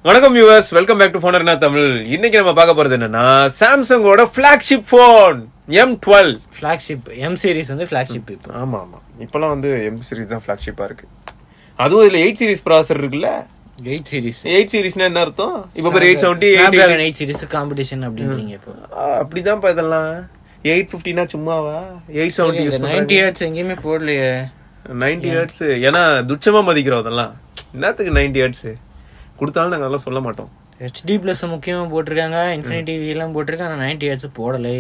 வணக்கம் viewers, welcome back to FoneArena Tamil. இன்னைக்கு நம்ம பார்க்க போறது என்னன்னா சாம்சங்கோட flagship phone M12. Flagship M series வந்து ஃபிளாக்ஷிப் இப்போ. ஆமா இப்பெல்லாம் வந்து M சீரிஸ் தான் ஃபிளாக்ஷிப்பா இருக்கு. அதுவும் இதுல 8 சீரிஸ் ப்ராசஸர் இருக்குல்ல. 8 சீரிஸ்னா என்ன அர்த்தம்? இப்போ பேர் 870 8 சீரிஸ் காம்படிஷன் அப்படின்றீங்க இப்போ. அப்படிதான் பா இதெல்லாம். 850னா சும்மாவா? 870 யூஸ் 90 ஹெர்ட்ஸ் எங்கேயுமே போடலையே. 90 ஹெர்ட்ஸ் ஏன்னா துச்சமா மதிக்கிறோம் அதெல்லாம். என்னத்துக்கு 90 ஹெர்ட்ஸ் கொடுத்தாலும் நாங்கள் அதெல்லாம் சொல்ல மாட்டோம். HD பிளஸ் முக்கியமாக போட்டிருக்காங்க, இன்ஃபினிட்டி V எல்லாம் போட்டிருக்காங்க. ஆனால் 90 ஹெர்ட்ஸ் போடலை.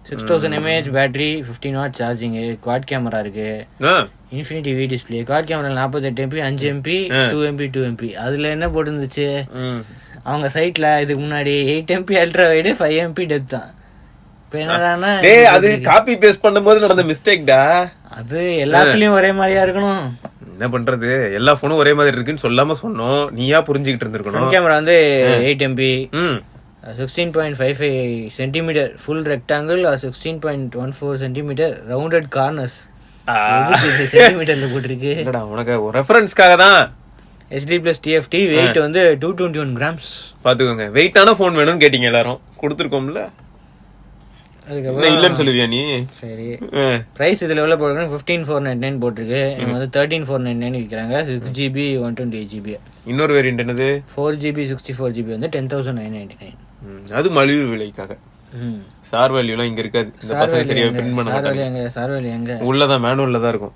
6000 mAh battery, 15 watt charging, quad camera இருக்கு, infinity V display, quad camera 48 MP, 5 MP, 2 MP, 2 MP. அதுல என்ன போட்டுருந்துச்சு அவங்க சைட்ல இதுக்கு முன்னாடி? 8 MP ultra wide, 5 MP depth தான். இப்போ என்னடானா அது காப்பி பேஸ்ட் பண்ணும்போது நடந்த மிஸ்டேக்டா. அது எல்லாத்துலயும் ஒரே மாதிரியா இருக்கணும். என்ன பண்றது, எல்லா போனும் ஒரே மாதிரி இருக்குன்னு சொல்லாம சொன்னோம், நீயா புரிஞ்சுக்கிட்டு இருந்திருக்கணும். கேமரா வந்து 8 MP, 16.55 centimetre full rectangle, 16.14 centimetre rounded corners. சென்டிமீட்டர்ல போட்டிருக்கு. உனக்கு ஒரு ரெஃபரன்ஸ்க்காக தான். HD பிளஸ் TFT, வெயிட் வந்து 221 கிராம்ஸ். பாத்துக்கோங்க, வெயிட்டான போன் வேணும்னு கேட்டீங்க எல்லாரும், கொடுத்துருக்கோம்ல. அதுக்கப்புறம் இல்லன்னு சொல்லுவியா நீ? சரி, பிரைஸ் இதுல எவ்வளவு போட்டிருக்காங்க? 15499 போட்டிருக்கு. இவங்க வந்து 13499 விற்கிறாங்க. 6GB 128GB. இன்னொரு வேரியன்ட் என்னது? 4GB 64GB வந்து 10,999. அது மலிவு விலைக்காக. சார் வேல்யூலாம் இங்க இருக்காது. இந்த பசங்க சரியா பிரிண்ட் பண்ண மாட்டாங்க. சார் வேல்யூ எங்க? உள்ளதான், மேனுவல்ல தான் இருக்கும்.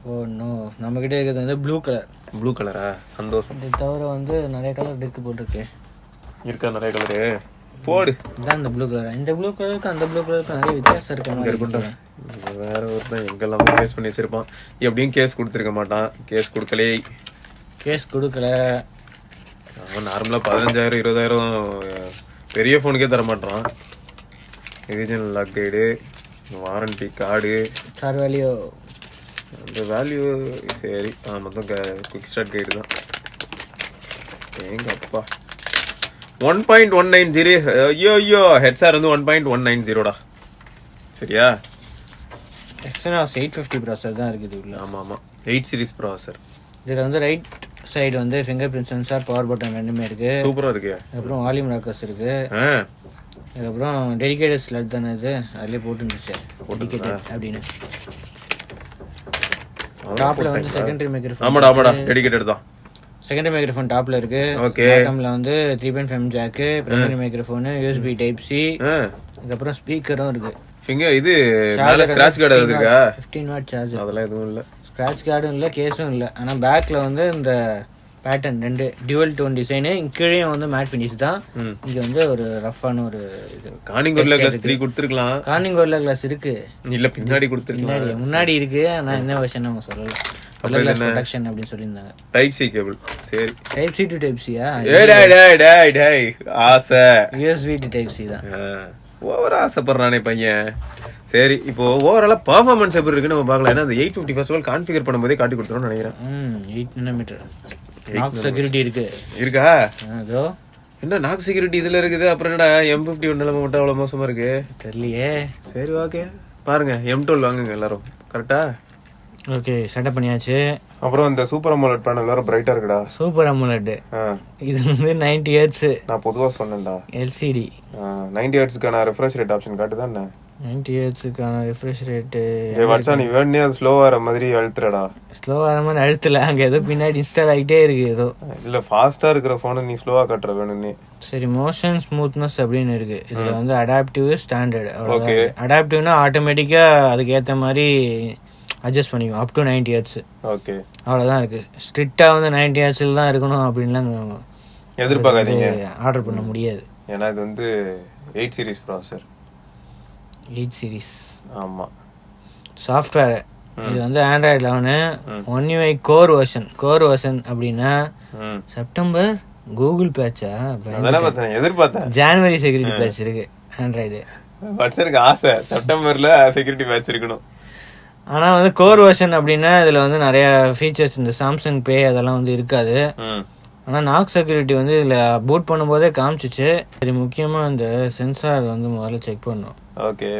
ஓ நோ, நம்ம கிட்ட இருக்கிறது வந்து ப்ளூ கலர். ப்ளூ கலரா? சந்தோஷம். இது தவிர வந்து நிறைய கலர் இருக்கு போட்டிருக்கு. இருக்கா நிறைய கலரு? போடு. இதான் இந்த ப்ளூ கலர். இந்த ப்ளூ கலருக்கு அந்த ப்ளூ கலருக்கு நிறைய வித்தியாசம் இருக்கு. வேற ஒருத்தன் எங்கெல்லாம் கேஸ் பண்ணி வச்சிருப்பான். எப்படியும் கேஸ் கொடுத்துருக்க மாட்டான். கேஸ் கொடுக்கலே. கேஸ் கொடுக்கல. அவன் நார்மலா 15,000 20,000 பெரிய போனுக்கே தர மாட்டான். Regional lock guide, warranty card, SAR value, அந்த வேல்யூ சரி. மொத்தம் குவிக் ஸ்டார்ட் கைடு தான். எங்க அப்பா 1.190. ஐயோ ஹெட்ஸார் வந்து 1.190டா. சரியா? Exynos 850 ப்ராசஸர் தான் இருக்குது உள்ள. ஆமா 8 சீரிஸ் ப்ராசஸர். இதுல வந்து ரைட் சைடு வந்து finger print sensor, power button ரெண்டுமே இருக்கு. சூப்பரா இருக்கு. அப்புறம் வால்யூம் ராக்கர்ஸ் இருக்கு. அதுக்கப்புறம் டெடிகேட்டட் ஸ்லாட் தானே இது, அதுலயே போட்டுருந்துச்சு டெடிகேட்டட் அப்படின்னு. டாப்ல வந்து செகண்டரி மைக்ரோஃபோன். ஆமாடா டெடிகேட்டட் தான். செகண்டரி மைக்ரோஃபோன் டாப்ல இருக்கு. ஓகே. பாட்டம்ல வந்து 3.5 jack, primary microphone, USB type C, அதுக்கப்புறம் ஸ்பீக்கரும் இருக்கு. இது மேல ஸ்கிராட்ச் கார்டு இருக்கா? 15 வாட் சார்ஜ். அதெல்லாம் எதுவும் இல்ல. ஸ்கிராட்ச் கார்டும் இல்ல, கேஸும் இல்ல. ஆனா பேக்ல வந்து இந்த பேட்டர்ன் ரெண்டு டியூவல் டோன் டிசைன், கீழே வந்து மேட் ஃபினிஷ் தான். இங்க வந்து ஒரு ரஃப்பான ஒரு இது. கார்னிங் கோரில்லா கிளாஸ் 3 கொடுத்திருக்கலாம். கார்னிங் கோரில்லா கிளாஸ் இருக்கு இல்ல, பின்னாடி கொடுத்திருக்கலாம். முன்னாடி இருக்கு. ஆனா என்ன வெர்ஷன் அவங்க சொல்லல. ப்ரொடக்ஷன் அப்படின்னு சொல்லியிருந்தாங்க. Type C cable. சரி, type C to type C யா? டேய் ஆசை. USB டு டைப் C தான். ஓவர் ஆசைப்படுறானே பையன். சரி, இப்போ ஓவராலா பெர்ஃபார்மன்ஸ் எப்படி இருக்குன்னு நம்ம பார்க்கலாம். ஏன்னா அந்த 850 ஃபர்ஸ்ட் ஆஃப் ஆல் கான்ஃபிகர் பண்ணும்போதே காட்டி கொடுத்துருவோம்னு நினைக்கிறேன். 8 nm நாக் செக்யூரிட்டி இருக்கு. இருக்கா? அதோ என்ன நாக் செக்யூரிட்டி இதுல இருக்குது. அப்புறம் என்னடா M51 நிலைமை மட்டும் அவ்வளவு மோசமா இருக்கு? தெரியலையே. சரி ஓகே, பாருங்க M12 வாங்குங்க எல்லாரும். கரெக்டா? ஓகே, செட்டப் பண்ணியாச்சு. அப்புறம் இந்த சூப்பர் அமோலட் பேனல் வேற பிரைட்டா இருக்குடா. சூப்பர் அமோலட் இது வந்து 90 ஹெர்ட்ஸ். நான் பொதுவா சொன்னேன்டா LCD. 90 ஹெர்ட்ஸ்க்கான ரெஃப்ரெஷ் ரேட் ஆப்ஷன் காட்டுதா என்ன? 90 ஹெர்ட்ஸ்க்கான ரெஃப்ரெஷ் ரேட் வாட்ஸா நீ வேணே அது ஸ்லோவா வர மாதிரி அழுத்துறடா. ஸ்லோவா வர மாதிரி அழுத்தல, அங்க ஏதோ பின்னாடி இன்ஸ்டால் ஆகிட்டே இருக்கு ஏதோ. இல்ல ஃபாஸ்டா இருக்கிற போனை நீ ஸ்லோவா காட்டுற வேணும்னே. சரி, மோஷன் ஸ்மூத்னஸ் அப்படின்னு இருக்கு. இதுல வந்து அடாப்டிவ் ஸ்டாண்டர்ட். ஓகே, அடாப்டிவ்னா ஆட்டோமேட்டிக்கா அதுக்கு ஏத்த மாதிரி அட்ஜஸ்ட் பண்ணிக்கும் அப் டு 90 ஹெர்ட்ஸ். ஓகே, அவ்வளவுதான் இருக்கு. ஸ்ட்ரிக்ட்டா வந்து 90 ஹெர்ட்ஸ்ல தான் இருக்கணும் அப்படின்லாம் எதிர்பார்க்காதீங்க. ஆர்டர் பண்ண முடியாது. ஏன்னா இது வந்து 8 சீரிஸ் ப்ராசஸர். 8 சீரிஸ். ஆமா. சாஃப்ட்வேர் இது வந்து Android 11 One UI core version அப்படின்னா செப்டம்பர் கூகுள் பேட்சா? எதிர்பார்த்தேன். ஜனவரி செக்யூரிட்டி பேட்ச் இருக்கு Android. வாட்ஸ்அப்க்கு ஆசை செப்டம்பர்ல செக்யூரிட்டி பேட்ச் இருக்கணும். ஆனா வந்து கோர் வெர்ஷன் அப்படின்னா இதுல வந்து நிறைய ஃபீச்சர்ஸ் இந்த சாம்சங் பே அதெல்லாம் வந்து இருக்காது. ஆனா நாக் செக்யூரிட்டி வந்து இதுல பூட் பண்ணும்போதே காமிச்சிச்சு. சரி, முக்கியமா இந்த சென்சார் வந்து முதல்ல செக் பண்ணணும். ஓகே,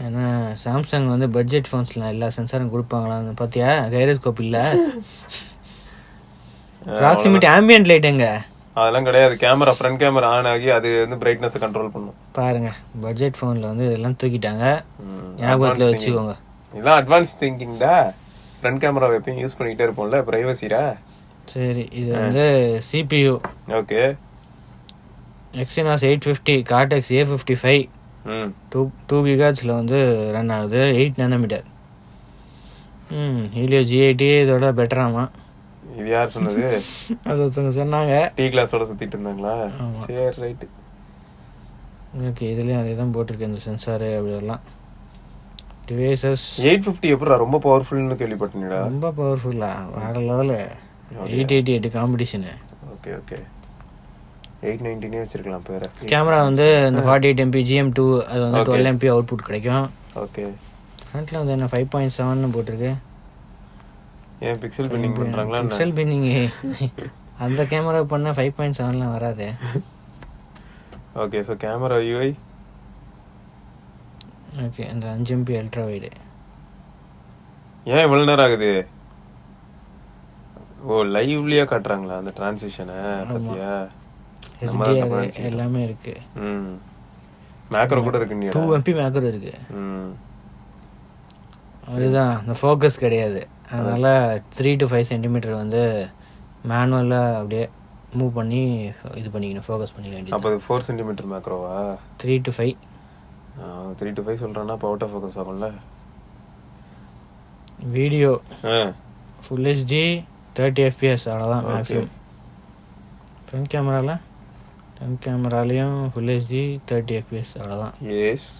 ஏன்னா சாம்சங் வந்து பட்ஜெட் ஃபோன்ஸ்ல எல்லா சென்சாரும் கொடுப்பாங்களா? பாத்தியா, கைரோஸ்கோப் இல்ல. ப்ராக்சிமிட்டி ஆம்பியன்ட் லைட் எங்க? அதெல்லாம் கிடையாது. கேமரா ஃப்ரண்ட் கேமரா ஆன் ஆகி அது வந்து பிரைட்னஸ் கண்ட்ரோல் பண்ணும். பாருங்க பட்ஜெட் ஃபோன்ல வந்து இதெல்லாம் தூக்கிட்டாங்க, ஞாபகத்துல வச்சுக்கோங்க. இதெல்லாம் அட்வான்ஸ் திங்கிங்டா. ஃப்ரண்ட் கேமரா எப்பயும் யூஸ் பண்ணிக்கிட்டே இருப்போம்ல, பிரைவசிரா. சரி, இது வந்து CPU. Okay. Exynos 850 Cortex A55 2 GHz வந்து ரன் ஆகுது, 8 nanometer. ஹீலியோ G80 இதோட பெட்டராமா. இது யார் சொன்னது? அது ஒருத்தவங்க சொன்னாங்க. டீ கிளாஸோட சுத்திட்டு இருந்தாங்களா? சரி ரைட். ஓகே, இதுலயும் அதே தான் போட்டிருக்கு, இந்த சென்சாரு அப்படியெல்லாம். டிவைசஸ் 850 எப்படா ரொம்ப பவர்ஃபுல்னு கேள்விப்பட்டேன்டா. ரொம்ப பவர்ஃபுல்லா, வேற லெவலு. 888 காம்படிஷனு. Okay okay. 890 வச்சிருக்கலாம் பேர. கேமரா வந்து இந்த 48 MP GM2, அது வந்து 12 MP அவுட்புட் கிடைக்கும். ஓகே. ஃப்ரண்ட்ல வந்து என்ன 5.7 போட்டிருக்கு. ஏன் பிக்சல் பின்னிங் பண்றாங்களா? பிக்சல் பின்னிங் அந்த கேமரா பண்ணா 5.7லாம் வராதே. Okay, so camera UI. Okay, அந்த 5 MP அல்ட்ரா வைடு. ஏன் இவ்வளவு நேரம் ஆகுது? ஓ, லைவ்லயே காட்டுறாங்களா அந்த டிரான்சிஷனை? பாத்தியா? எல்லாமே இருக்கு. மேக்ரோ கூட இருக்கு. 2 MP மேக்ரோ இருக்கு. அதுதான், அந்த ஃபோக்கஸ் கிடையாது. அதனால 3 to 5 சென்டிமீட்டர் வந்து மேனுவலா அப்படியே மூவ் பண்ணி இது பண்ணிக்கணும், ஃபோக்கஸ் பண்ணிக்க வேண்டியது. அப்போ 4 சென்டிமீட்டர் மேக்ரோவா? 3 to 5. 3 to 5 சொல்றேன்னா அப்போ அவுட் ஆஃப் ஃபோக்கஸ் ஆகும்ல. வீடியோ ஃபுல் HD 30 FPS அவ்வளோதான் மேக்ஸிமம். ஃப்ரண்ட் கேமராலையும் ஃபுல் HD 30 FPS அவ்வளோதான். எஸ்.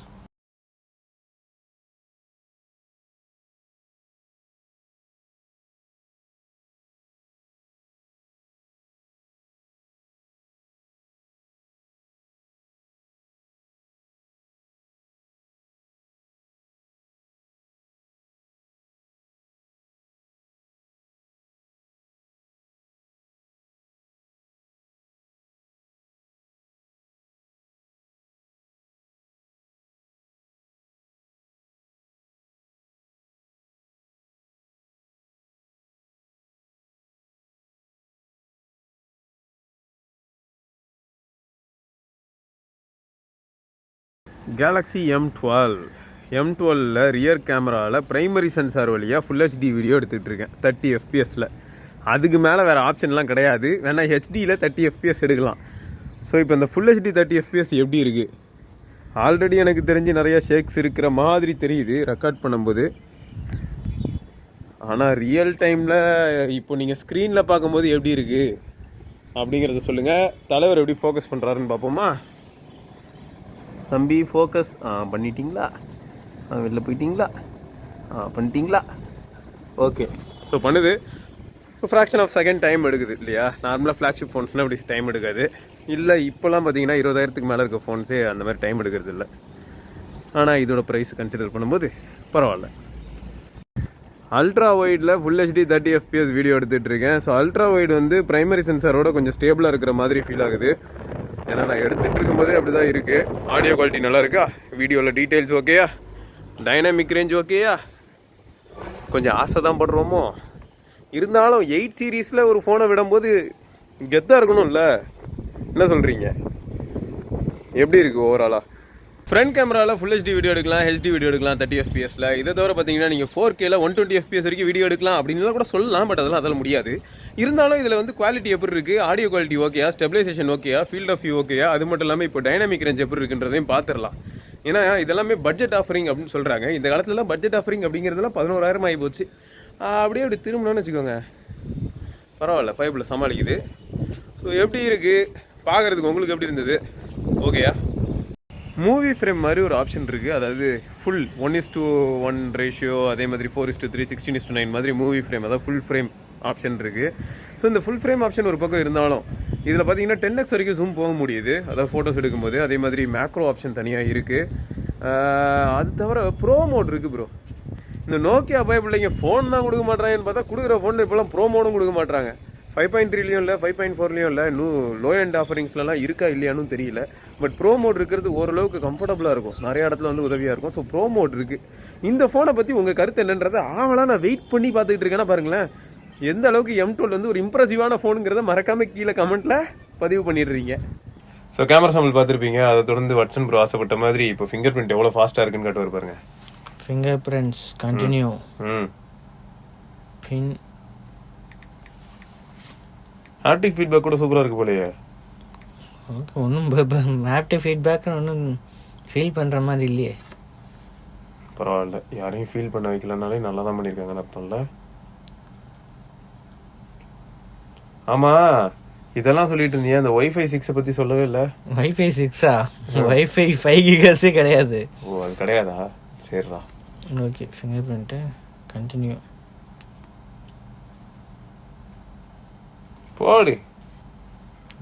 கேலக்ஸி M12ல ரியர் கேமராவில் ப்ரைமரி சென்சார் வழியாக ஃபுல் HD வீடியோ எடுத்துகிட்டு இருக்கேன் 30 FPSல. அதுக்கு மேலே வேறு ஆப்ஷன்லாம் கிடையாது. வேணால் ஹெச்டியில் 30 FPS எடுக்கலாம். ஸோ இப்போ இந்த ஃபுல் HD 30 FPS எப்படி இருக்குது? ஆல்ரெடி எனக்கு தெரிஞ்சு நிறையா ஷேக்ஸ் இருக்கிற மாதிரி தெரியுது ரெக்கார்ட் பண்ணும்போது. ஆனால் ரியல் டைமில் இப்போ நீங்கள் ஸ்க்ரீனில் பார்க்கும்போது எப்படி இருக்குது அப்படிங்கிறத சொல்லுங்கள். தலைவர் எப்படி ஃபோக்கஸ் பண்ணுறாருன்னு பார்ப்போமா? தம்பி ஃபோக்கஸ் பண்ணிட்டீங்களா? வெளில போயிட்டீங்களா? பண்ணிட்டீங்களா? ஓகே. ஸோ பண்ணுது. ஃப்ராக்ஷன் ஆஃப் செகண்ட் டைம் எடுக்குது இல்லையா? நார்மலாக ஃப்ளாக்ஷிப் ஃபோன்ஸ்னால் அப்படி டைம் எடுக்காது. இல்லை இப்போலாம் பார்த்தீங்கன்னா 20,000க்கு மேலே இருக்க ஃபோன்ஸே அந்த மாதிரி டைம் எடுக்கிறது இல்லை. ஆனால் இதோட ப்ரைஸ் கன்சிடர் பண்ணும்போது பரவாயில்ல. அல்ட்ரா வைடில் ஃபுல் HD 30 FPS வீடியோ எடுத்துகிட்டு இருக்கேன். ஸோ அல்ட்ரா வைடு வந்து ப்ரைமரி சென்சாரோட கொஞ்சம் ஸ்டேபிளாக இருக்கிற மாதிரி ஃபீல் ஆகுது. ஏன்னா நான் எடுத்துகிட்டு இருக்கும்போதே அப்படி தான் இருக்குது. ஆடியோ குவாலிட்டி நல்லா இருக்கா? வீடியோவில் டீட்டெயில்ஸ் ஓகேயா? டைனாமிக் ரேஞ்ச் ஓகேயா? கொஞ்சம் ஆசை தான் படுறோமோ. இருந்தாலும் 8 சீரீஸில் ஒரு ஃபோனை விடும்போது கெத்தாக இருக்கணும்ல. என்ன சொல்கிறீங்க? எப்படி இருக்குது ஓவராலாக? ஃப்ரண்ட் கேமராவில் ஃபுல் HD வீடியோ எடுக்கலாம், HD வீடியோ எடுக்கலாம் 30 FPSல. இதை தவிர பார்த்தீங்கன்னா நீங்கள் 4Kல 120 FPS வரைக்கும் வீடியோ எடுக்கலாம் அப்படின்லாம் கூட சொல்லலாம். பட் அதெல்லாம் முடியாது. இருந்தாலும் இதில் வந்து குவாலிட்டி எப்படி இருக்குது, ஆடியோ குவாலிட்டி ஓகேயா, ஸ்டெபிலைசேஷன் ஓகேயா, ஃபீல்ட் ஆஃப் வியூ ஓகேயா, அது மட்டும் இல்லாமல் இப்போ டைனாமிக் ரேஞ்ச் எப்படி இருக்குன்றதையும் பார்த்துடலாம். ஏன்னா இதெல்லாமே பட்ஜெட் ஆஃபரிங் அப்படின்னு சொல்கிறாங்க. இந்த காலத்துலலாம் பட்ஜெட் ஆஃபரிங் அப்படிங்கிறதுலாம் 11,000 ஆகி போச்சு. அப்படியே அப்படி திரும்பணும்னு வச்சுக்கோங்க, பரவாயில்ல, பைப்பில் சமாளிக்குது. ஸோ எப்படி இருக்குது பார்க்குறதுக்கு உங்களுக்கு எப்படி இருந்தது? ஓகேயா? மூவி ஃப்ரேம் மாதிரி ஒரு ஆப்ஷன் இருக்குது. அதாவது ஃபுல் 1:1 ரேஷியோ, அதே மாதிரி 4:3 16:9 மாதிரி மூவி ஃப்ரேம், அதாவது ஃபுல் ஃப்ரேம் ஆப்ஷன் இருக்குது. ஸோ இந்த ஃபுல் ஃப்ரேம் ஆப்ஷன் ஒரு பக்கம் இருந்தாலும் இதில் பார்த்தீங்கன்னா 10x வரைக்கும் ஜூம் போக முடியுது, அதாவது ஃபோட்டோஸ் எடுக்கும்போது. அதே மாதிரி மேக்ரோ ஆப்ஷன் தனியாக இருக்குது. அது தவிர ப்ரோ மோட் இருக்குது ப்ரோ. இந்த நோக்கியா பிள்ளைங்க ஃபோன் தான் கொடுக்க மாட்டாங்கன்னு பார்த்தா கொடுக்குற ஃபோன் இப்போலாம் ப்ரோ மோடும் கொடுக்க மாட்டாங்க. 5.3லையும் இல்லை, 5.4லையும் இல்லை, இன்னும் லோ எண்ட் ஆஃபரிங்ஸ்லாம் இருக்கா இல்லையானு தெரியல. பட் ப்ரோ மோட் இருக்கிறது ஓரளவுக்கு கம்ஃபர்டபுளாக இருக்கும், நிறைய இடத்துல வந்து உதவியாக இருக்கும். ஸோ ப்ரோ மோட் இருக்குது. இந்த ஃபோனை பற்றி உங்கள் கருத்து என்னன்றதை ஆவலாக நான் வெயிட் பண்ணி பார்த்துக்கிட்டு இருக்கேன்னா பாருங்களேன், எந்த அளவுக்கு M12 வந்து ஒரு இம்ப்ரெசிவான ஃபோனுங்கிறத மறக்காமல் கீழே கமெண்ட்டில் பதிவு பண்ணிடுறீங்க. ஸோ கேமரா சாம்பிள் பார்த்துருப்பீங்க. அதை தொடர்ந்து வட்சன் ப்ரோ ஆசைப்பட்ட மாதிரி இப்போ ஃபிங்கர் பிரிண்ட் எவ்வளோ ஃபாஸ்ட்டாக இருக்குன்னு காட்டுவார் பாருங்க. Finger prints continue. பின் ஹாப்டிக் ஃபீட்பேக் கூட சூப்பராக இருக்கு போலயே. ஓகே, ஒன்றும் ஹாப்டிக் ஃபீட்பேக்னு ஒன்றும் ஃபீல் பண்ணுற மாதிரி இல்லையே. பரவாயில்ல, யாரையும் ஃபீல் பண்ண வைக்கலனாலே நல்லா தான் பண்ணியிருக்காங்கன்னு அர்த்தம்ல. ஆமாம், இதெல்லாம் சொல்லிட்டு இருந்தீங்க, அந்த ஒய்ஃபை 6 பற்றி சொல்லவே இல்லை. வைஃபை 6ஆ? வைஃபை 5 GHz கிடையாது. ஓ, அது கிடையாதா? சரிடா. Okay, finger print continue. போடு.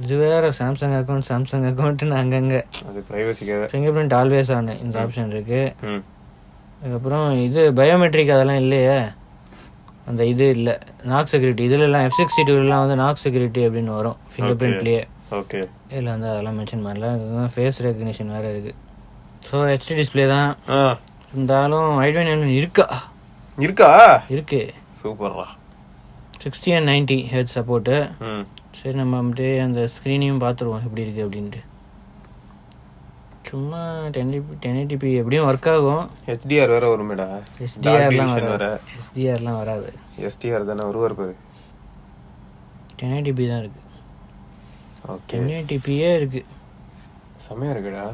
இது வேற சாம்சங் அக்கௌண்ட்னு அங்கங்கே. அது ப்ரைவசிக்காக. ஃபிங்கர் பிரிண்ட் ஆல்வேஸ் ஆன் இந்த ஆப்ஷன் இருக்கு. அதுக்கப்புறம் இது பயோமெட்ரிக் அதெல்லாம் இல்லையே, அந்த இது இல்லை. நாக் செக்யூரிட்டி இதுலலாம் F62 வந்து நாக் செக்யூரிட்டி அப்படின்னு வரும் ஃபிங்கர் பிரிண்ட்லேயே. ஓகே, இதில் வந்து அதெல்லாம் மென்ஷன் பண்ணல. இதுதான் ஃபேஸ் ரெகக்னிஷன் வேறு இருக்குது. ஸோ HD டிஸ்பிளே தான் இருந்தாலும் i20 இருக்கா இருக்கு. சூப்பர்ரா. 60 and 90 ஹெர்ட்ஸ் சப்போர்ட்டு. சரி, நம்ம அப்படியே அந்த ஸ்க்ரீனையும் பார்த்துருவோம் எப்படி இருக்குது அப்படின்ட்டு. சும்மா 1080p எப்படியும் ஒர்க் ஆகும். HDR வேற வருமேடா. HDRலாம் வராது. SDR தானே வருவார் பாரு. 1080p தான் இருக்கு. ஓகே, 1080pயே இருக்கு. செம்மையா இருக்குடா,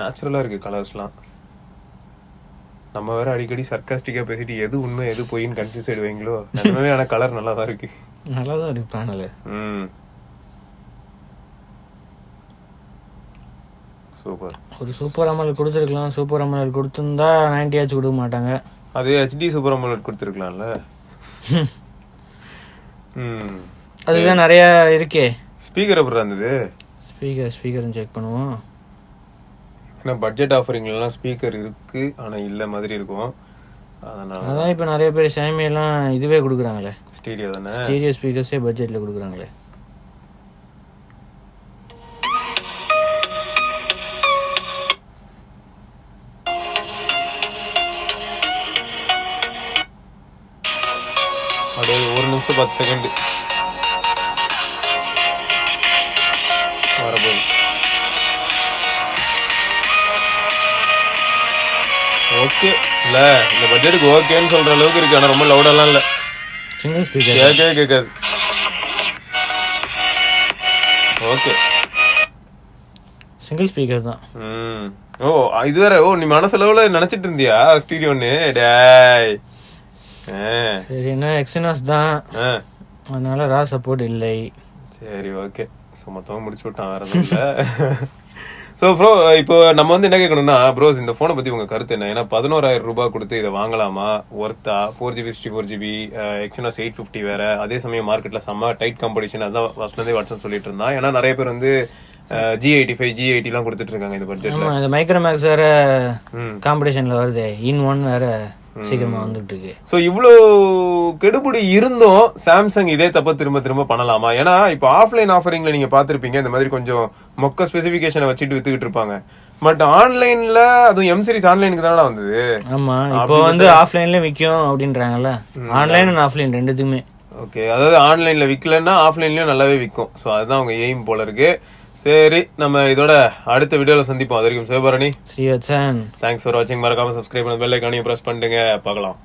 நேச்சுரலா இருக்கு கலர்ஸ்லாம். நம்ம வேற அடிக்கடி சர்க்காஸ்டிக்கா பேசிட்டு எது உண்மை எது பொய்ன்னு கன்ஃபியூஸ் ஆயிடுவீங்களோ. நிஜமாவே ஆனா கலர் நல்லா தான் இருக்கு. நல்லா தான் இருக்கு பேனல். சூப்பர். ஒரு சூப்பர் அமௌண்ட் கொடுத்துருக்கலாம். சூப்பர் அமௌண்ட் கொடுத்துருந்தா 90 ஆச்சு கொடுக்க மாட்டாங்க. அது HD சூப்பர் அமௌண்ட் கொடுத்துருக்கலாம்ல. அதுதான் நிறைய இருக்கே. ஸ்பீக்கர் எப்படி இருந்தது? ஸ்பீக்கர் செக் பண்ணுவோம். ஏன்னா பட்ஜெட் ஆஃபரிங்லாம் ஸ்பீக்கர் இருக்கு ஆனா இல்ல மாதிரி இருக்கும். அதான் இப்போ நிறைய பேர் Xiaomi எல்லாம் இதுவே கொடுக்குறாங்களே, ஸ்டீரியோ தானே, ஸ்டீரியோ ஸ்பீக்கர்ஸே பட்ஜெட்ல கொடுக்குறாங்களே. அப்படியே 1 நிமிஷம் 10 செகண்ட் வரப்போகுது. ஓகே இல்ல, இந்த பட்ஜெட்டுக்கு ஓகேன்னு சொல்ற அளவுக்கு இருக்கு. ஆனா ரொம்ப லவுடெல்லாம் இல்ல. சிங்கிள் ஸ்பீக்கர் கேட்காது. ஓகே, சிங்கிள் ஸ்பீக்கர் தான். ஓ இது வேற. ஓ, நீ மனசளவுல நினைச்சிட்டு இருந்தியா ஸ்டீரியோன்னு? டேய், சரி, என்ன எக்ஸினாஸ் தான், அதனால ரா சப்போர்ட் இல்லை. சரி, ஓகே. ஸோ மொத்தமாக முடிச்சு விட்டான், வேற எதுவும் இல்லை. ஸோ ப்ரோ, இப்போ நம்ம வந்து என்ன கேட்கணும்னா, ப்ரோஸ் இந்த ஃபோனை பற்றி உங்கள் கருத்து என்ன? ஏன்னா 11,000 ரூபாய் கொடுத்து இதை வாங்கலாமா, ஒர்த்தா? 4GB 64GB எக்ஸினாஸ் 850 வேற. அதே சமயம் மார்க்கெட்டில் செம்ம டைட் காம்படிஷன். அதான் ஃபர்ஸ்ட்லேருந்தே வாட்ஸ்அப் சொல்லிட்டு இருந்தான். ஏன்னா நிறைய பேர் வந்து G85 G80 கொடுத்துட்டு இருக்காங்க இந்த பட்ஜெட்ல. இந்த மைக்ரோமேக்ஸ் வேற காம்படிஷன்ல வருது. இன் ஒன் வேற சீக்கிரமா வந்துட்டு இருக்கு. சோ இவ்ளோ கெடுபடி இருந்தும் சாம்சங் இதே தப்ப திரும்ப திரும்ப பண்ணலாமா? ஏன்னா இப்ப ஆஃப்லைன் ஆஃபரிங்ல நீங்க பாத்திருப்பீங்க, இந்த மாதிரி கொஞ்சம் மொக்க ஸ்பெசிபிகேஷனை வச்சுட்டு வித்துக்கிட்டு இருப்பாங்க. பட் ஆன்லைன்ல, அதுவும் M series ஆன்லைனுக்கு தானே வந்தது. ஆமா, இப்போ வந்து ஆஃப்லைன்ல விக்கும் அப்படின்றாங்கல்ல. ஆன்லைன் அண்ட் ஆஃப்லைன் ரெண்டுத்துக்குமே. ஓகே, அதாவது ஆன்லைன்ல விக்கலன்னா ஆஃப்லைன்லயும் நல்லாவே விக்கும். சோ அதுதான் அவங்க எய்ம் போல இருக்கு. சரி, நம்ம இதோட அடுத்த வீடியோல சந்திப்போம். அது வரைக்கும் சிவபரணி, ஸ்ரீவத்சன், தேங்க்ஸ் ஃபார் வாட்சிங். மறக்காம சப்ஸ்கிரைப் பண்ண பெல் ஐகானையும் பிரஸ் பண்ணுங்க. பார்க்கலாம்.